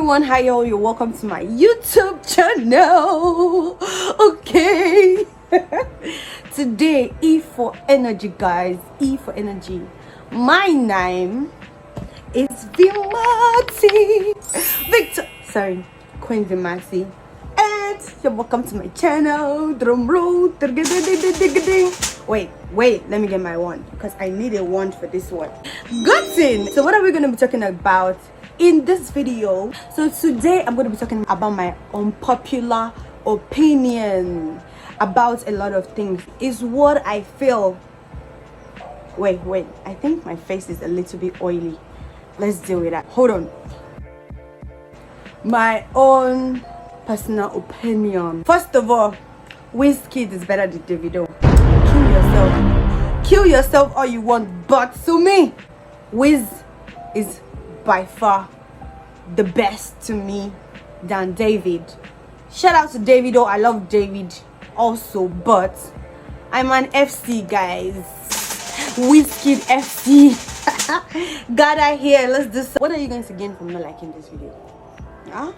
everyone, hi y'all, you're welcome to my YouTube channel. Okay. Today, E for energy, guys. E for energy. My name is Vimati Queen Vimati, and you're welcome to my channel. Drum roll. Wait, let me get my wand because I need a wand for this one. Good thing. So what are we going to be talking about in this video? So today I'm going to be talking about my unpopular opinion about a lot of things. Is what I feel. Wait, I think my face is a little bit oily. Let's deal with that. Hold on. My own personal opinion. First of all, Wizkid is better than davido. Kill yourself all you want, but to me, Wiz is by far the best to me than David. Shout out to Davido. I love David also, but I'm an FC, guys. Wizkid FC. Got out here. Let's do some. What are you going to gain from not liking this video? Huh?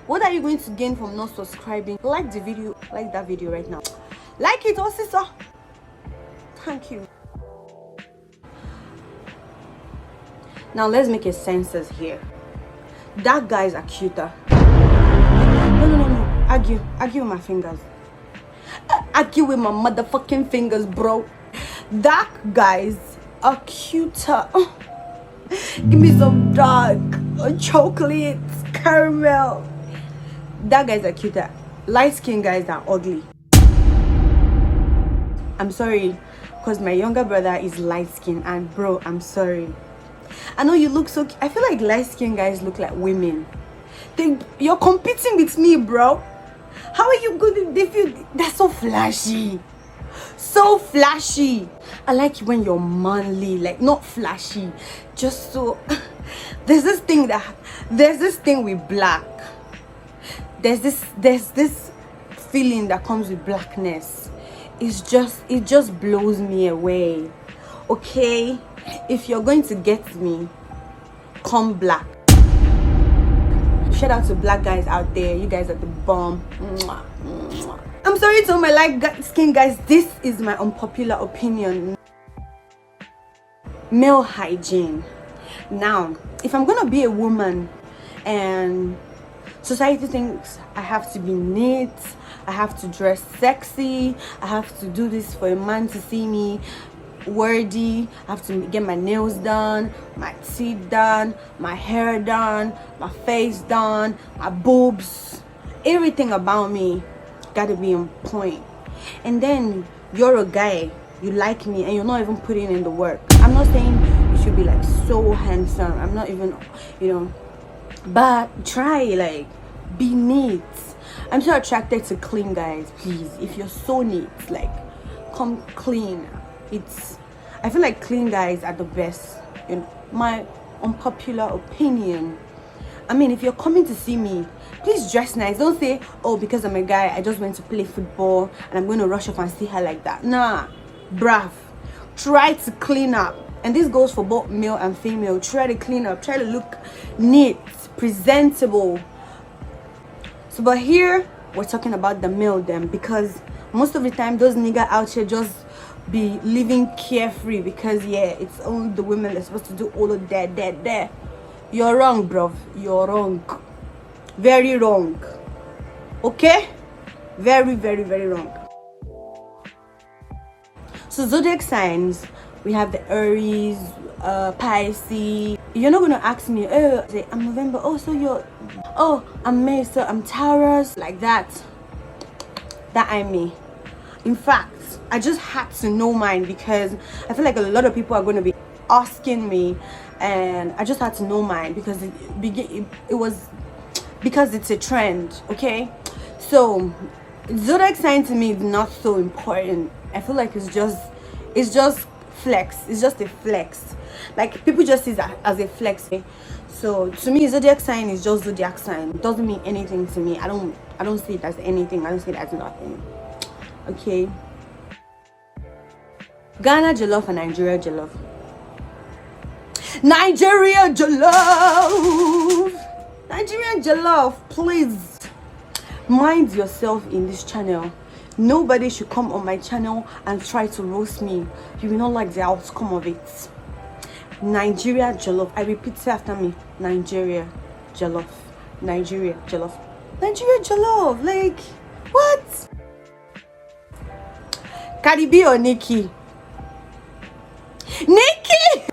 What are you going to gain from not subscribing? Like the video, like that video right now. Like it, oh sister. Thank you. Now let's make a census here. That guy's a cuter. No. Argue with my fingers. Argue with my motherfucking fingers, bro. That guy's a cuter. Give me some dark chocolate, caramel. That guy's a cuter. Light skin guys are ugly. I'm sorry, because my younger brother is light skin, and bro, I'm sorry. I know you look so. I feel like light skin guys look like women. You're competing with me, bro. How are you good? They feel they're so flashy. So flashy. I like when you're manly, like not flashy, just so. There's this thing with black. There's this feeling that comes with blackness. It just blows me away. Okay, if you're going to get me, come black. Shout out to black guys out there. You guys are the bomb. I'm sorry to all my light skin guys. This is my unpopular opinion. Male hygiene. Now, if I'm gonna be a woman and society thinks I have to be neat, I have to dress sexy, I have to do this for a man to see me worthy, I have to get my nails done, my teeth done, my hair done, my face done, my boobs, everything about me gotta be on point. And then you're a guy, you like me, and you're not even putting in the work. I'm not saying you should be like so handsome, I'm not even, but try, like, be neat. I'm so attracted to clean guys. Please, if you're so neat, like, come clean. I feel like clean guys are the best. My unpopular opinion. I mean, if you're coming to see me, please dress nice. Don't say, oh, because I'm a guy, I just went to play football and I'm going to rush off and see her like that. Nah, bruv. Try to clean up. And this goes for both male and female. Try to clean up. Try to look neat, presentable. So, but here we're talking about the male them, because most of the time those niggas out here just be living carefree because it's only the women that's supposed to do all of that. You're wrong, bro. You're wrong. Very wrong. Okay? Very, very, very wrong. So zodiac signs, we have the Aries, Pisces. You're not gonna ask me, oh, I'm November, oh, so you're, oh, I'm May, so I'm Taurus, like that. That I'm me. In fact, I just had to know mine because I feel like a lot of people are going to be asking me, and I just had to know mine because because it's a trend. Okay, so zodiac sign to me is not so important. I feel like it's just flex. It's just a flex. Like, people just see that as a flex. So to me, zodiac sign is just zodiac sign. It doesn't mean anything to me. I don't see it as anything. I don't see it as nothing. Okay. Ghana jollof and Nigeria jollof. Nigerian jollof, please mind yourself in this channel. Nobody should come on my channel and try to roast me. You will not like the outcome of it. Nigeria jollof. I repeat, say after me. Nigeria jollof. Nigeria jollof. Nigeria jollof. Like, what? Cardi B or Nicki? Nikki!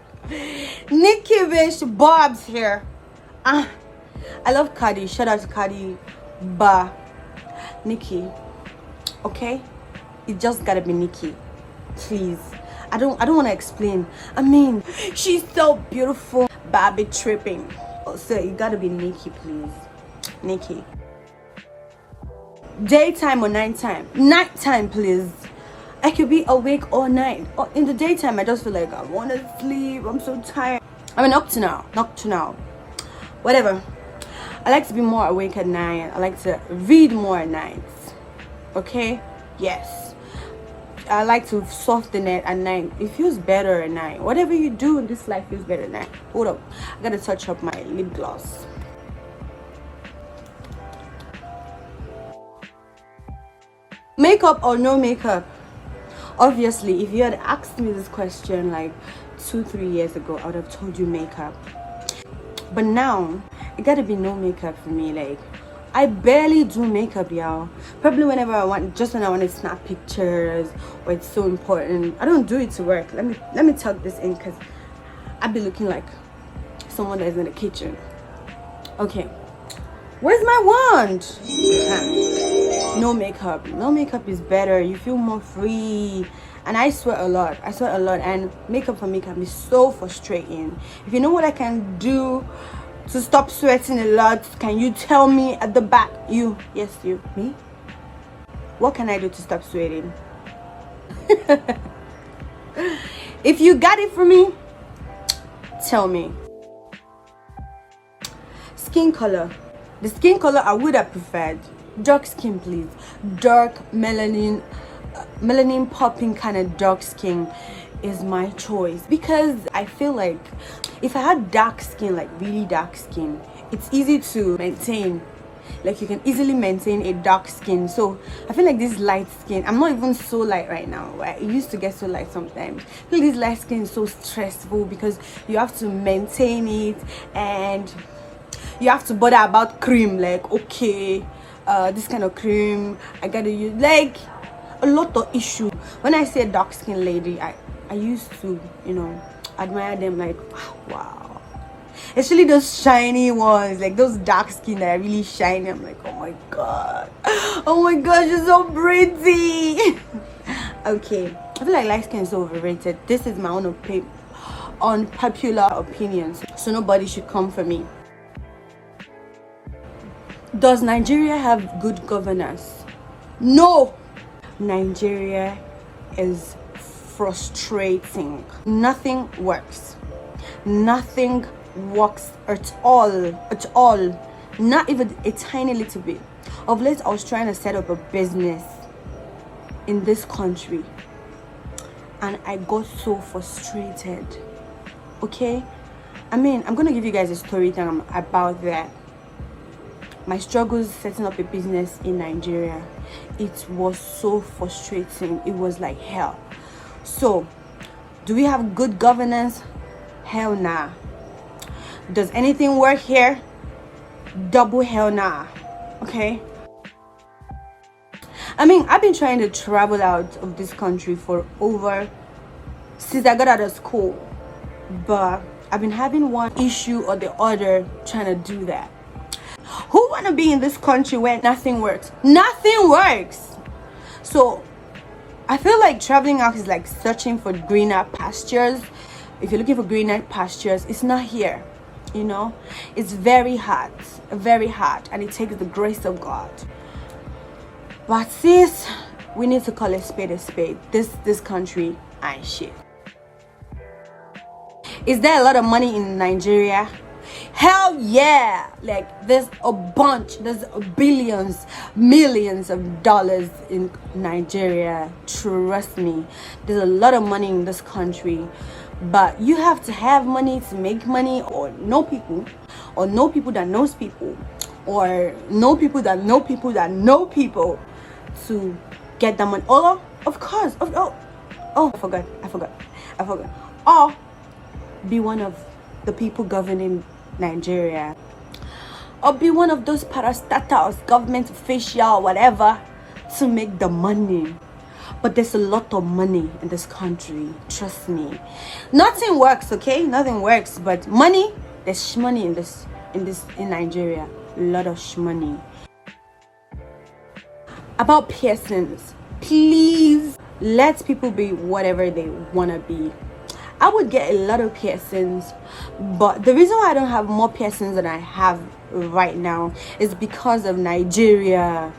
Nikki bitch, Bob's here. I love Cardi. Shout out to Cardi. But Nikki, okay? It just gotta be Nikki. Please. I don't want to explain. I mean, she's so beautiful. Barbie tripping. So it gotta be Nikki, please. Nikki. Daytime or nighttime? Nighttime, please. I could be awake all night. In the daytime, I just feel like I want to sleep. I'm so tired. I mean, up to now. Whatever. I like to be more awake at night. I like to read more at night. Okay? Yes. I like to soften it at night. It feels better at night. Whatever you do in this life feels better at night. Hold up. I gotta touch up my lip gloss. Makeup or no makeup? Obviously, if you had asked me this question like 2-3 years ago, I would have told you makeup. But now, it gotta be no makeup for me. Like, I barely do makeup, y'all. Probably whenever I want, just when I want to snap pictures or it's so important. I don't do it to work. Let me tuck this in because I'd be looking like someone that's in the kitchen. Okay, where's my wand? No makeup. No makeup is better. You feel more free. And I sweat a lot. And makeup for me can be so frustrating. If you know what I can do to stop sweating a lot, can you tell me at the back? You. Yes, you. Me? What can I do to stop sweating? If you got it for me, tell me. Skin color. The skin color I would have preferred. Dark skin, please. Dark melanin popping kind of dark skin is my choice, because I feel like if I had dark skin, like really dark skin, it's easy to maintain. Like, you can easily maintain a dark skin. So I feel like this light skin, I'm not even so light right now, right? It used to get so light sometimes. I feel like this light skin is so stressful because you have to maintain it and you have to bother about cream. Like, okay, this kind of cream I gotta use, like a lot of issue. When I say dark skin lady, I used to, you know, admire them, like, wow. Especially those shiny ones, like those dark skin that are really shiny. I'm like, oh my god, you're so pretty. Okay, I feel like light skin is so overrated. This is my own unpopular opinions, so nobody should come for me. Does Nigeria have good governance? No. Nigeria is frustrating. Nothing works. Nothing works at all. Not even a tiny little bit. Of late, I was trying to set up a business in this country and I got so frustrated. Okay, I mean, I'm gonna give you guys a story time about that. My struggles setting up a business in Nigeria. It was so frustrating. It was like hell. So, do we have good governance? Hell nah. Does anything work here? Double hell nah. Okay? I mean, I've been trying to travel out of this country for since I got out of school. But I've been having one issue or the other trying to do that. Who want to be in this country where nothing works? Nothing works. So I feel like traveling out is like searching for greener pastures. If you're looking for greener pastures, it's not here. You know, it's very hard, and it takes the grace of God. But sis, we need to call a spade a spade. This country ain't shit. Is there a lot of money in Nigeria? Hell yeah. Like, there's billions, millions of dollars in Nigeria. Trust me, there's a lot of money in this country. But you have to have money to make money, or know people or know people that knows people, or know people that know people that know people to get that money. Or of course, I forgot. Or be one of the people governing Nigeria, or be one of those parastatals, government official, whatever, to make the money. But there's a lot of money in this country, trust me. Nothing works, okay? Nothing works, but money, there's money in Nigeria. A lot of money. About piercings, please let people be whatever they want to be. I would get a lot of piercings, but the reason why I don't have more piercings than I have right now is because of Nigeria.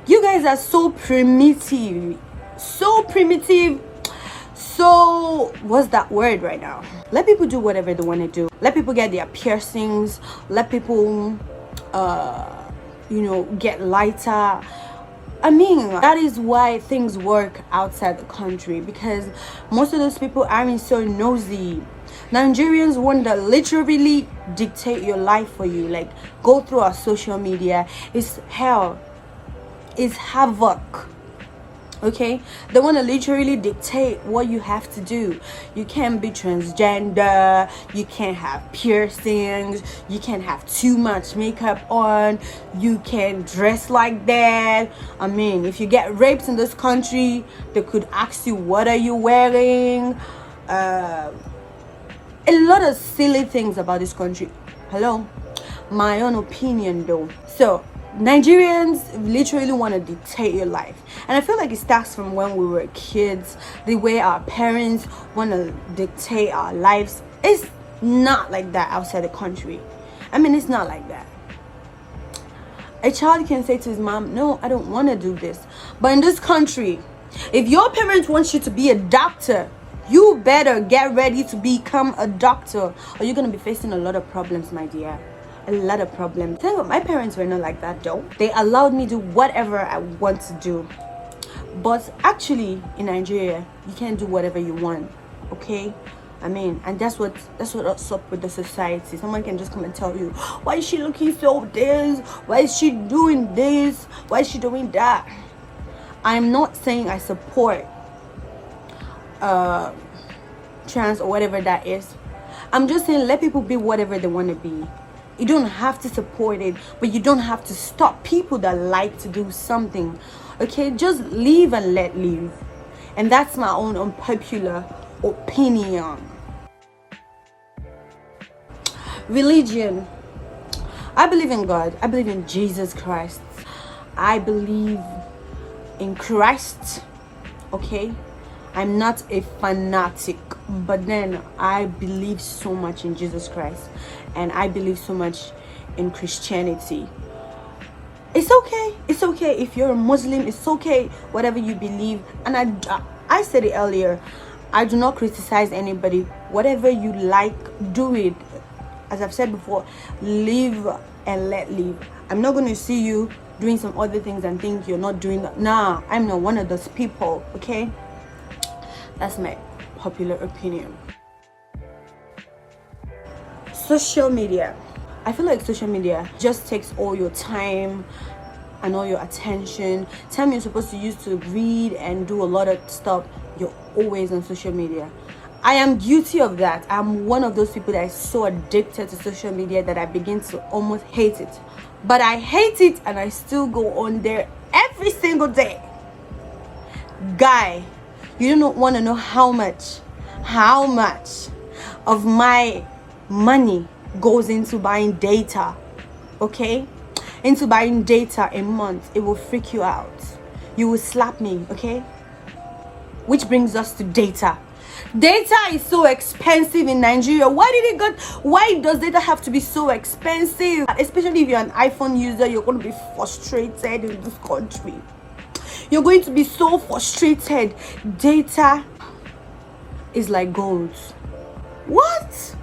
You guys are so primitive. So what's that word right now? Let people do whatever they want to do. Let people get their piercings. Let people get lighter. I mean, that is why things work outside the country, because most of those people aren't so nosy. Nigerians want to literally dictate your life for you, like go through our social media. It's hell, it's havoc. Okay, they want to literally dictate what you have to do. You can't be transgender, you can't have piercings, you can't have too much makeup on, you can't dress like that. I mean, if you get raped in this country, they could ask you, what are you wearing? A lot of silly things about this country. Hello, my own opinion though. So Nigerians literally want to dictate your life, and I feel like it starts from when we were kids. The way our parents want to dictate our lives. It's not like that outside the country. I mean, it's not like that. A child can say to his mom, no, I don't want to do this. But in this country, if your parents want you to be a doctor, you better get ready to become a doctor, or you're going to be facing a lot of problems, my dear. A lot of problems. My parents were not like that though. They allowed me to do whatever I want to do. But actually in Nigeria, you can't do whatever you want. Okay? I mean, and that's what's up with the society. Someone can just come and tell you, why is she looking so this? Why is she doing this? Why is she doing that? I'm not saying I support trans or whatever that is. I'm just saying let people be whatever they want to be. You don't have to support it, but you don't have to stop people that like to do something. Okay, just live and let live. And that's my own unpopular opinion. Religion. I believe in God. I believe in Jesus Christ. I believe in Christ. Okay, I'm not a fanatic, but then I believe so much in Jesus Christ, and I believe so much in Christianity. It's okay if you're a Muslim. It's okay whatever you believe. And I said it earlier, I do not criticize anybody. Whatever you like, do it. As I've said before, live and let live. I'm not going to see you doing some other things and think you're not doing that. Nah, I'm not one of those people. Okay, that's my popular opinion. Social media. I feel like social media just takes all your time and all your attention. Time you're supposed to use to read and do a lot of stuff, you're always on social media. I am guilty of that. I'm one of those people that is so addicted to social media that I begin to almost hate it. But I hate it and I still go on there every single day. Guy, you don't want to know how much of my money goes into buying data. Okay, into buying data a month. It will freak you out. You will slap me. Okay, which brings us to data. Data is so expensive in Nigeria. Why does data have to be so expensive? Especially if you're an iPhone user, you're going to be frustrated in this country. You're going to be so frustrated. Data is like gold. What?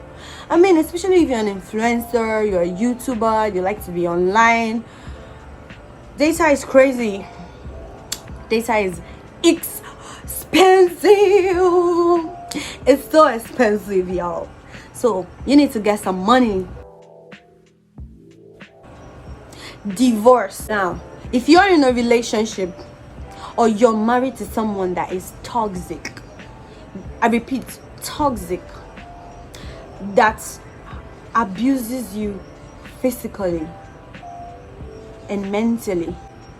I mean, especially if you're an influencer, you're a YouTuber, you like to be online. Data is crazy. Data is expensive. It's so expensive, y'all. So you need to get some money. divorce. Now, if you're in a relationship or you're married to someone that is toxic, I repeat, toxic, that abuses you physically and mentally,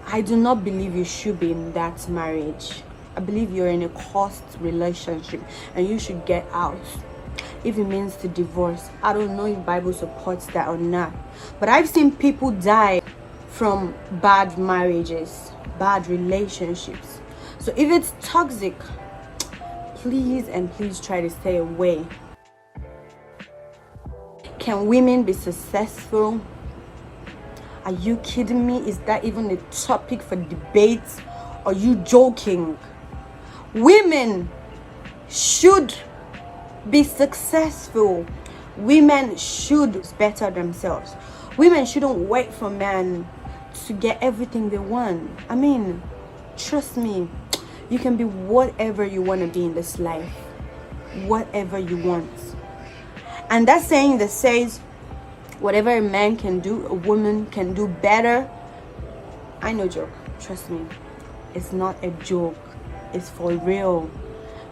I do not believe you should be in that marriage. I believe you're in a cursed relationship and you should get out. If it means to divorce, I don't know if Bible supports that or not, but I've seen people die from bad marriages, bad relationships. So if it's toxic, please and please try to stay away. Can women be successful? Are you kidding me? Is that even a topic for debate? Are you joking? Women should be successful. Women should better themselves. Women shouldn't wait for men to get everything they want. I mean, trust me, you can be whatever you want to be in this life. Whatever you want. And that saying that says, whatever a man can do, a woman can do better. I know, joke. Trust me. It's not a joke. It's for real.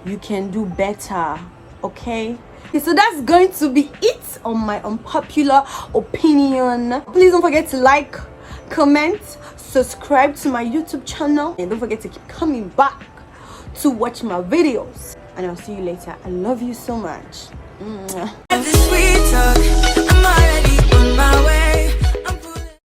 You can do better. Okay? So that's going to be it on my unpopular opinion. Please don't forget to like, comment, subscribe to my YouTube channel. And don't forget to keep coming back to watch my videos. And I'll see you later. I love you so much. Sweet talk, I'm already on my way.